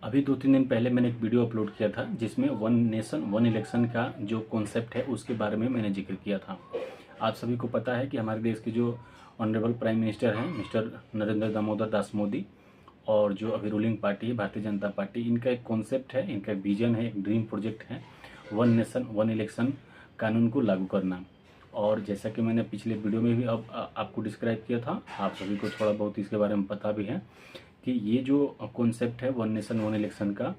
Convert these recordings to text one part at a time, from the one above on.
अभी 2-3 दिन पहले मैंने एक वीडियो अपलोड किया था जिसमें वन नेशन वन इलेक्शन का जो कॉन्सेप्ट है उसके बारे में मैंने जिक्र किया था। आप सभी को पता है कि हमारे देश के जो ऑनरेबल प्राइम मिनिस्टर हैं मिस्टर नरेंद्र दामोदर दास मोदी और जो अभी रूलिंग पार्टी है भारतीय जनता पार्टी, इनका एक कॉन्सेप्ट है, इनका एक विजन है, एक ड्रीम प्रोजेक्ट है वन नेशन वन इलेक्शन कानून को लागू करना। और जैसा कि मैंने पिछले वीडियो में भी अब आपको डिस्क्राइब किया था, आप सभी को थोड़ा बहुत इसके बारे में पता भी है कि ये जो कॉन्सेप्ट है वन नेशन वन इलेक्शन का,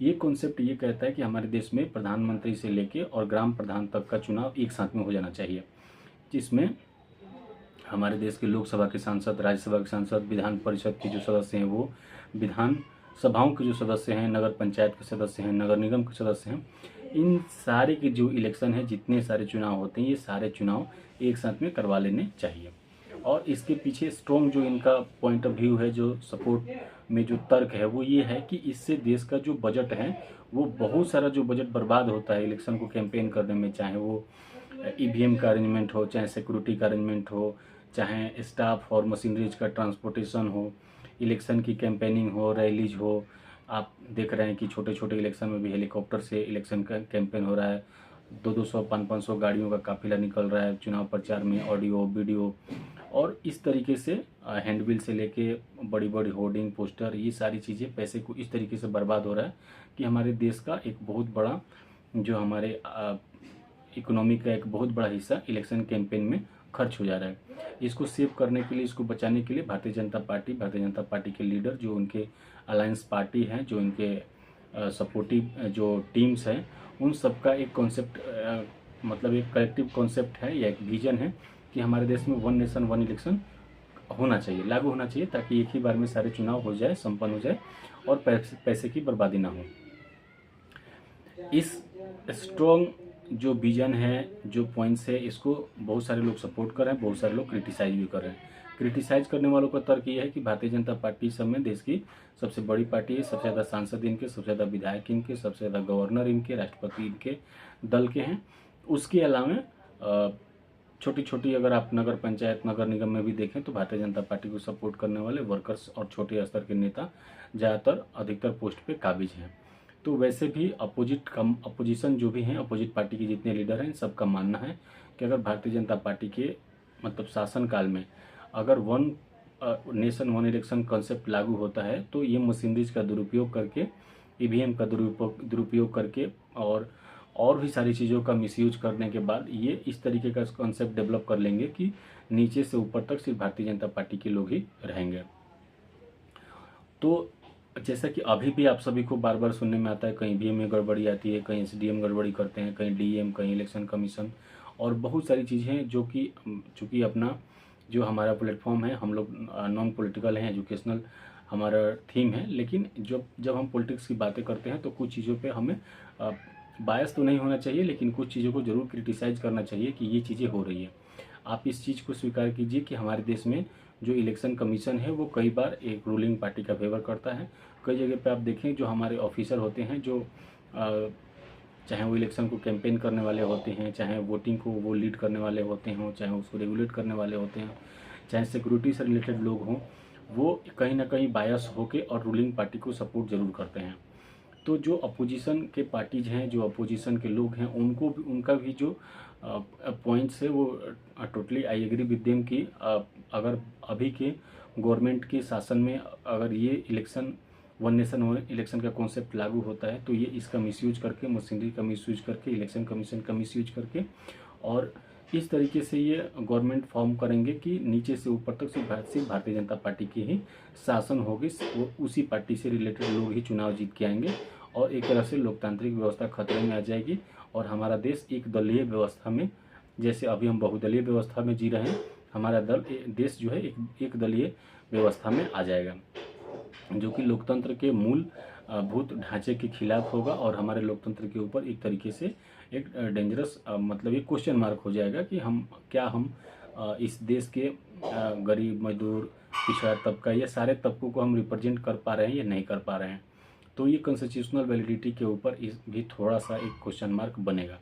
ये कॉन्सेप्ट ये कहता है कि हमारे देश में प्रधानमंत्री से लेके और ग्राम प्रधान तक का चुनाव एक साथ में हो जाना चाहिए, जिसमें हमारे देश के लोकसभा के सांसद, राज्यसभा के सांसद, विधान परिषद के जो सदस्य हैं वो, विधान सभाओं के जो सदस्य हैं, नगर पंचायत के सदस्य हैं, नगर निगम के सदस्य हैं, इन सारे के जो इलेक्शन है, जितने सारे चुनाव होते हैं, ये सारे चुनाव एक साथ में करवा लेने चाहिए। और इसके पीछे स्ट्रॉन्ग जो इनका पॉइंट ऑफ व्यू है, जो सपोर्ट में जो तर्क है वो ये है कि इससे देश का जो बजट है वो बहुत सारा जो बजट बर्बाद होता है इलेक्शन को कैंपेन करने में, चाहे वो ईवीएम का अरेंजमेंट हो, चाहे सिक्योरिटी का अरेंजमेंट हो, चाहे स्टाफ और मशीनरीज का ट्रांसपोर्टेशन हो, इलेक्शन की कैंपेनिंग हो, रैलीज हो। आप देख रहे हैं कि छोटे छोटे इलेक्शन में भी हेलीकॉप्टर से इलेक्शन का कैंपेन हो रहा है, 200 500 गाड़ियों का काफिला निकल रहा है चुनाव प्रचार में, ऑडियो वीडियो, और इस तरीके से हैंडबिल से लेके बड़ी बड़ी होर्डिंग पोस्टर, ये सारी चीज़ें पैसे को इस तरीके से बर्बाद हो रहा है कि हमारे देश का एक बहुत बड़ा जो हमारे इकोनॉमी का एक बहुत बड़ा हिस्सा इलेक्शन कैंपेन में खर्च हो जा रहा है। इसको सेव करने के लिए, इसको बचाने के लिए भारतीय जनता पार्टी के लीडर, जो उनके अलायंस पार्टी हैं, जो इनके सपोर्टिव जो टीम्स हैं, उन सबका एक कॉन्सेप्ट, मतलब एक कलेक्टिव कॉन्सेप्ट है या एक विजन है कि हमारे देश में वन नेशन वन इलेक्शन होना चाहिए, लागू होना चाहिए, ताकि एक ही बार में सारे चुनाव हो जाए, संपन्न हो जाए और पैसे की बर्बादी ना हो। इस स्ट्रॉन्ग जो विजन है, जो पॉइंट्स है, इसको बहुत सारे लोग सपोर्ट कर रहे हैं, बहुत सारे लोग क्रिटिसाइज भी कर रहे हैं। क्रिटिसाइज करने वालों का तर्क ये है कि भारतीय जनता पार्टी सब में देश की सबसे बड़ी पार्टी है, सबसे ज़्यादा सांसद इनके, सबसे ज़्यादा विधायक इनके, सबसे ज़्यादा गवर्नर इनके, राष्ट्रपति इनके दल के हैं। उसके अलावा छोटी छोटी अगर आप नगर पंचायत, नगर निगम में भी देखें तो भारतीय जनता पार्टी को सपोर्ट करने वाले वर्कर्स और छोटे स्तर के नेता ज़्यादातर अधिकतर पोस्ट पे काबिज हैं। तो वैसे भी अपोजिशन जो भी हैं, अपोजिट पार्टी के जितने लीडर हैं, सबका मानना है कि अगर भारतीय जनता पार्टी के मतलब शासनकाल में अगर one nation one election concept लागू होता है तो ये मशीनरीज का दुरुपयोग करके, ईवीएम का दुरुपयोग करके और भी सारी चीज़ों का मिसयूज करने के बाद ये इस तरीके का कॉन्सेप्ट डेवलप कर लेंगे कि नीचे से ऊपर तक सिर्फ भारतीय जनता पार्टी के लोग ही रहेंगे। तो जैसा कि अभी भी आप सभी को बार बार सुनने में आता है, कहीं ईवीएम में गड़बड़ी आती है, कहीं एसडीएम गड़बड़ी करते हैं, कहीं डीएम, कहीं इलेक्शन कमीशन, और बहुत सारी चीज़ें हैं जो कि चूँकि अपना जो हमारा प्लेटफॉर्म है, हम लोग नॉन पॉलिटिकल हैं, एजुकेशनल हमारा थीम है, लेकिन जब हम पॉलिटिक्स की बातें करते हैं तो कुछ चीज़ों पे हमें बायस तो नहीं होना चाहिए, लेकिन कुछ चीज़ों को ज़रूर क्रिटिसाइज करना चाहिए कि ये चीज़ें हो रही है। आप इस चीज़ को स्वीकार कीजिए कि हमारे देश में जो इलेक्शन कमीशन है वो कई बार एक रूलिंग पार्टी का फेवर करता है। कई जगह पे आप देखें जो हमारे ऑफिसर होते हैं, जो चाहे वो इलेक्शन को कैंपेन करने वाले होते हैं, चाहे वोटिंग को वो लीड करने वाले होते हों, चाहे उसको रेगुलेट करने वाले होते हैं, चाहे सिक्योरिटी से रिलेटेड लोग हों, वो कहीं ना कहीं बायस होकर और रूलिंग पार्टी को सपोर्ट ज़रूर करते हैं। तो जो अपोजिशन के पार्टीज हैं, जो अपोजिशन के लोग हैं, उनको भी, उनका भी जो पॉइंट्स है वो totally I agree with them कि अगर अभी के गवर्नमेंट के शासन में अगर ये election one nation one election का कॉन्सेप्ट लागू होता है तो ये इसका मिसयूज करके, मशीनरी का मिसयूज करके, इलेक्शन कमीशन का मिसयूज करके, और इस तरीके से ये गवर्नमेंट फॉर्म करेंगे कि नीचे से ऊपर तक सिर्फ भारतीय जनता पार्टी की ही शासन होगी, वो उसी पार्टी से रिलेटेड लोग ही चुनाव जीत के आएंगे और एक तरह से लोकतांत्रिक व्यवस्था खतरे में आ जाएगी और हमारा देश एक दलीय व्यवस्था में, जैसे अभी हम बहुदलीय व्यवस्था में जी रहे हैं, हमारा देश जो है एक दलीय व्यवस्था में आ जाएगा, जो कि लोकतंत्र के मूल भूत ढांचे के खिलाफ होगा और हमारे लोकतंत्र के ऊपर एक तरीके से एक डेंजरस मतलब एक क्वेश्चन मार्क हो जाएगा कि हम इस देश के गरीब, मजदूर, पिछड़ा तबका, ये सारे तबकों को हम रिप्रेजेंट कर पा रहे हैं या नहीं कर पा रहे हैं। तो ये कॉन्स्टिट्यूशनल वैलिडिटी के ऊपर इस भी थोड़ा सा एक क्वेश्चन मार्क बनेगा।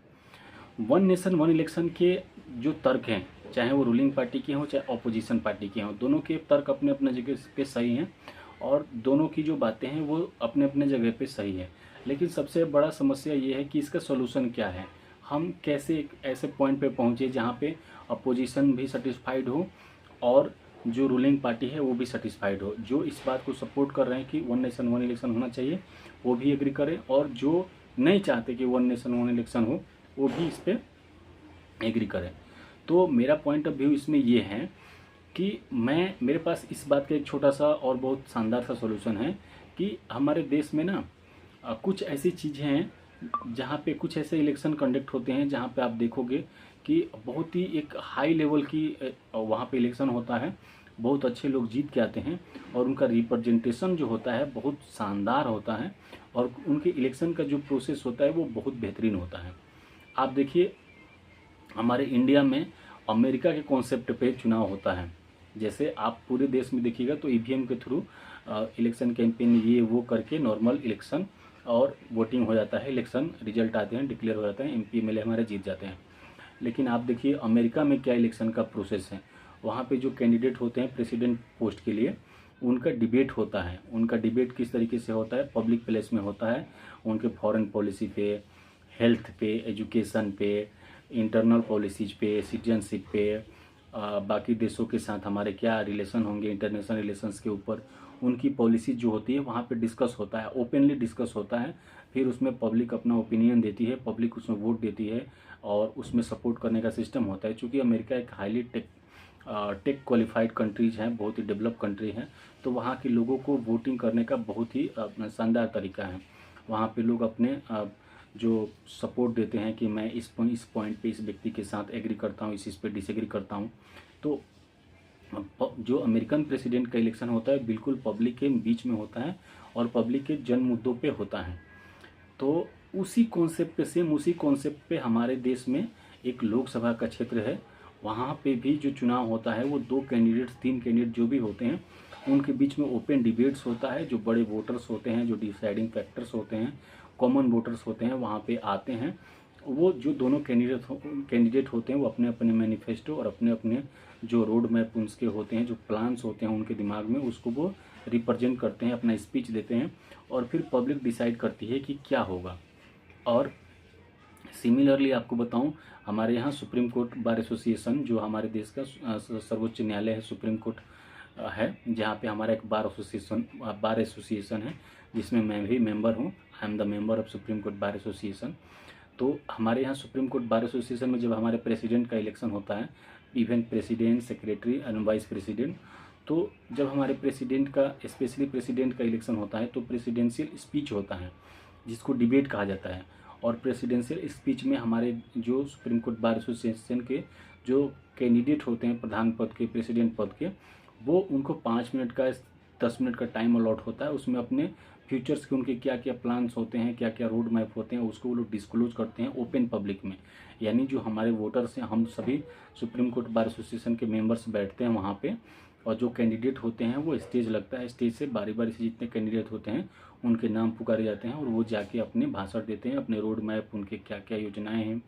वन नेशन वन इलेक्शन के जो तर्क हैं, चाहे वो रूलिंग पार्टी के हों चाहे अपोजिशन पार्टी के हों, दोनों के तर्क अपने अपने जगह पे सही हैं और दोनों की जो बातें हैं वो अपने अपने जगह पे सही है। लेकिन सबसे बड़ा समस्या ये है कि इसका सॉल्यूशन क्या है, हम कैसे एक ऐसे पॉइंट पे पहुँचे जहाँ पे अपोजिशन भी सेटिस्फाइड हो और जो रूलिंग पार्टी है वो भी सेटिस्फाइड हो। जो इस बात को सपोर्ट कर रहे हैं कि वन नेशन वन इलेक्शन होना चाहिए वो भी एग्री करें, और जो नहीं चाहते कि वन नेशन वन इलेक्शन हो वो भी इस पर एग्री करें। तो मेरा पॉइंट ऑफ व्यू इसमें ये है कि मेरे पास इस बात का एक छोटा सा और बहुत शानदार सा सॉल्यूशन है कि हमारे देश में ना कुछ ऐसी चीज़ें हैं जहाँ पे कुछ ऐसे इलेक्शन कंडक्ट होते हैं जहाँ पे आप देखोगे कि बहुत ही एक हाई लेवल की वहाँ पे इलेक्शन होता है, बहुत अच्छे लोग जीत के आते हैं और उनका रिप्रेजेंटेशन जो होता है बहुत शानदार होता है और उनके इलेक्शन का जो प्रोसेस होता है वो बहुत बेहतरीन होता है। आप देखिए हमारे इंडिया में अमेरिका के कॉन्सेप्ट पे चुनाव होता है। जैसे आप पूरे देश में देखिएगा तो ईवीएम के थ्रू इलेक्शन कैंपेन ये वो करके नॉर्मल इलेक्शन और वोटिंग हो जाता है, इलेक्शन रिजल्ट आते हैं, डिक्लेयर हो जाते हैं, एमपी एमएलए हमारे जीत जाते हैं। लेकिन आप देखिए अमेरिका में क्या इलेक्शन का प्रोसेस है। वहाँ पे जो कैंडिडेट होते हैं प्रेसिडेंट पोस्ट के लिए उनका डिबेट होता है। उनका डिबेट किस तरीके से होता है, पब्लिक प्लेस में होता है। उनके फॉरेन पॉलिसी पे, हेल्थ पे, एजुकेशन पे, इंटरनल पॉलिसीज पे, सिटीजनशिप पे, बाकी देशों के साथ हमारे क्या रिलेशन होंगे, इंटरनेशनल रिलेशंस के ऊपर उनकी पॉलिसी जो होती है वहाँ पे डिस्कस होता है, ओपनली डिस्कस होता है। फिर उसमें पब्लिक अपना ओपिनियन देती है, पब्लिक उसमें वोट देती है और उसमें सपोर्ट करने का सिस्टम होता है। चूँकि अमेरिका एक हाईली टेक क्वालिफाइड कंट्रीज हैं, बहुत ही डेवलप कंट्री है, तो वहाँ के लोगों को वोटिंग करने का बहुत ही शानदार तरीका है। वहाँ पे लोग अपने जो सपोर्ट देते हैं कि मैं इस पॉइंट पे इस व्यक्ति के साथ एग्री करता हूँ, इस चीज़ पे डिसएग्री करता हूँ। तो जो अमेरिकन प्रेसिडेंट का इलेक्शन होता है बिल्कुल पब्लिक के बीच में होता है और पब्लिक के जन मुद्दों पे होता है। तो उसी कॉन्सेप्ट पे, सेम उसी कॉन्सेप्ट पे हमारे देश में एक लोकसभा का क्षेत्र है, वहाँ पे भी जो चुनाव होता है वो 2 कैंडिडेट्स 3 कैंडिडेट जो भी होते हैं उनके बीच में ओपन डिबेट्स होता है। जो बड़े वोटर्स होते हैं, जो डिसाइडिंग फैक्टर्स होते हैं, कॉमन वोटर्स होते हैं, वहाँ पे आते हैं। वो जो दोनों कैंडिडेट होते हैं वो अपने अपने मैनिफेस्टो और अपने अपने जो रोड मैप उनके होते हैं, जो प्लान्स होते हैं उनके दिमाग में, उसको वो रिप्रेजेंट करते हैं, अपना स्पीच देते हैं और फिर पब्लिक डिसाइड करती है कि क्या होगा। और सिमिलरली आपको बताऊं, हमारे यहाँ सुप्रीम कोर्ट बार एसोसिएशन जो हमारे देश का सर्वोच्च न्यायालय है, सुप्रीम कोर्ट है, जहाँ पे हमारा एक बार एसोसिएशन है जिसमें मैं भी मेंबर हूँ। I am the member of supreme court bar association. तो हमारे यहाँ सुप्रीम कोर्ट बार एसोसिएशन में जब हमारे प्रेसिडेंट का इलेक्शन होता है, even president, secretary and vice president, तो जब हमारे प्रेसिडेंट का, स्पेशली प्रेसिडेंट का इलेक्शन होता है तो प्रेसिडेंशियल स्पीच होता है जिसको डिबेट कहा जाता है। और प्रेसिडेंशियल स्पीच में हमारे जो सुप्रीम कोर्ट बार एसोसिएशन के जो कैंडिडेट होते हैं प्रधान पद के, प्रेसिडेंट पद के, वो उनको 5 मिनट का 10 मिनट का टाइम अलॉट होता है। उसमें अपने फ्यूचर्स के उनके क्या क्या प्लान्स होते हैं, क्या क्या रोड मैप होते हैं, उसको वो लोग डिस्क्लोज करते हैं ओपन पब्लिक में। यानी जो हमारे वोटर्स हैं, हम सभी सुप्रीम कोर्ट बार एसोसिएशन के मेंबर्स बैठते हैं वहाँ पे, और जो कैंडिडेट होते हैं वो स्टेज लगता है, स्टेज से बारी बारी से जितने कैंडिडेट होते हैं उनके नाम पुकारे जाते हैं और वो जाके अपने भाषण देते हैं, अपने रोड मैप, उनके क्या क्या योजनाएँ हैं,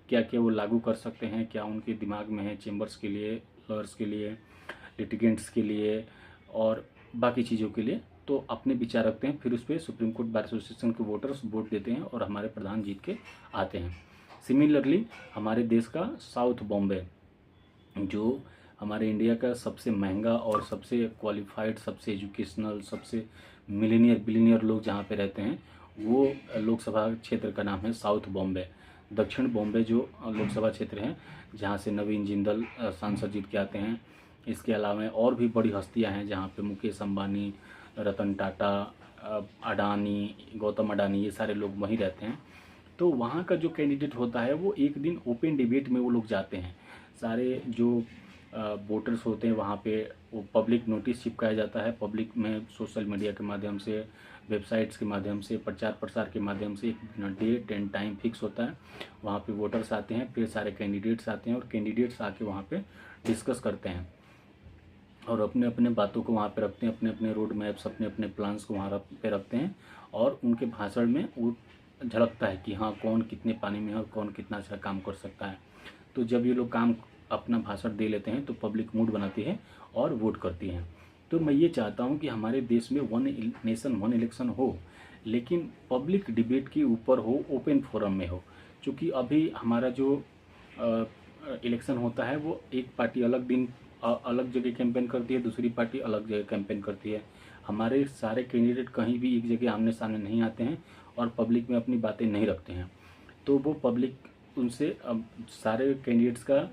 क्या क्या वो लागू कर सकते हैं, क्या उनके दिमाग में है चेंबर्स के लिए, लॉयर्स के लिए, लिटिगेंट्स के लिए और बाकी चीज़ों के लिए, तो अपने विचार रखते हैं। फिर उस पर सुप्रीम कोर्ट बार एसोसिएशन के वोटर्स वोट देते हैं और हमारे प्रधान जीत के आते हैं। सिमिलरली हमारे देश का साउथ बॉम्बे, जो हमारे इंडिया का सबसे महंगा और सबसे क्वालिफाइड, सबसे एजुकेशनल, सबसे मिलीनियर बिलीनियर लोग जहाँ पे रहते हैं, वो लोकसभा क्षेत्र का नाम है साउथ बॉम्बे। दक्षिण बॉम्बे जो लोकसभा क्षेत्र है जहाँ से नवीन जिंदल सांसद जीत के आते हैं। इसके अलावा और भी बड़ी हस्तियां हैं जहाँ पे मुकेश अंबानी, रतन टाटा, अडानी, गौतम अडानी, ये सारे लोग वहीं रहते हैं। तो वहाँ का जो कैंडिडेट होता है वो एक दिन ओपन डिबेट में वो लोग जाते हैं। सारे जो वोटर्स होते हैं वहाँ पे वो पब्लिक नोटिस चिपकाया जाता है, पब्लिक में सोशल मीडिया के माध्यम से, वेबसाइट्स के माध्यम से, प्रचार प्रसार के माध्यम से एक डेट एंड टाइम फिक्स होता है। वहाँ पे वोटर्स आते हैं, फिर सारे कैंडिडेट्स आते हैं और कैंडिडेट्स आके वहाँ पे डिस्कस करते हैं और अपने अपने बातों को वहाँ पे रखते हैं, अपने अपने रोड मैप्स, अपने अपने प्लान्स को वहाँ पे रखते हैं और उनके भाषण में वो झलकता है कि हाँ कौन कितने पानी में है और कौन कितना अच्छा काम कर सकता है। तो जब ये लोग काम अपना भाषण दे लेते हैं तो पब्लिक मूड बनाती है और वोट करती है। तो मैं ये चाहता हूँ कि हमारे देश में वन नेशन वन इलेक्शन हो, लेकिन पब्लिक डिबेट के ऊपर हो, ओपन फोरम में हो। क्योंकि अभी हमारा जो इलेक्शन होता है वो एक पार्टी अलग दिन अलग जगह कैंपेन करती है, दूसरी पार्टी अलग जगह कैंपेन करती है। हमारे सारे कैंडिडेट कहीं भी एक जगह आमने सामने नहीं आते हैं और पब्लिक में अपनी बातें नहीं रखते हैं। तो वो पब्लिक उनसे सारे कैंडिडेट्स का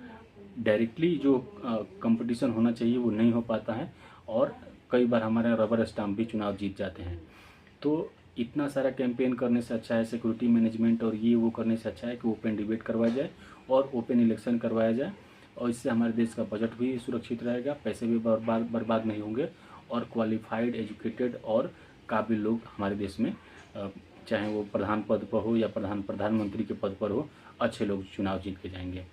डायरेक्टली जो कंपटीशन होना चाहिए वो नहीं हो पाता है, और कई बार हमारे रबर स्टाम्प भी चुनाव जीत जाते हैं। तो इतना सारा कैंपेन करने से अच्छा है, सिक्योरिटी मैनेजमेंट और ये वो करने से अच्छा है कि ओपन डिबेट करवाया जाए और ओपन इलेक्शन करवाया जाए, और इससे हमारे देश का बजट भी सुरक्षित रहेगा, पैसे भी बर्बाद नहीं होंगे, और क्वालिफाइड एजुकेटेड और काबिल लोग हमारे देश में चाहे वो प्रधान पद पर हो या प्रधानमंत्री के पद पर हो, अच्छे लोग चुनाव जीत के जाएंगे।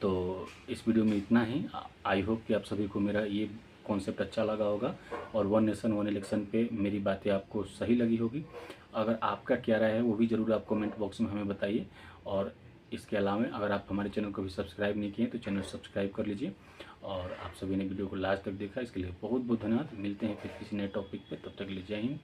तो इस वीडियो में इतना ही। आई होप कि आप सभी को मेरा ये कॉन्सेप्ट अच्छा लगा होगा और वन नेशन वन इलेक्शन पे मेरी बातें आपको सही लगी होगी। अगर आपका क्या राय है वो भी ज़रूर आप कमेंट बॉक्स में हमें बताइए। और इसके अलावा अगर आप हमारे चैनल को भी सब्सक्राइब नहीं किए तो चैनल सब्सक्राइब कर लीजिए। और आप सभी ने वीडियो को लास्ट तक देखा, इसके लिए बहुत बहुत धन्यवाद। मिलते हैं फिर किसी नए टॉपिक पे, तब तक के लिए जय हिंद।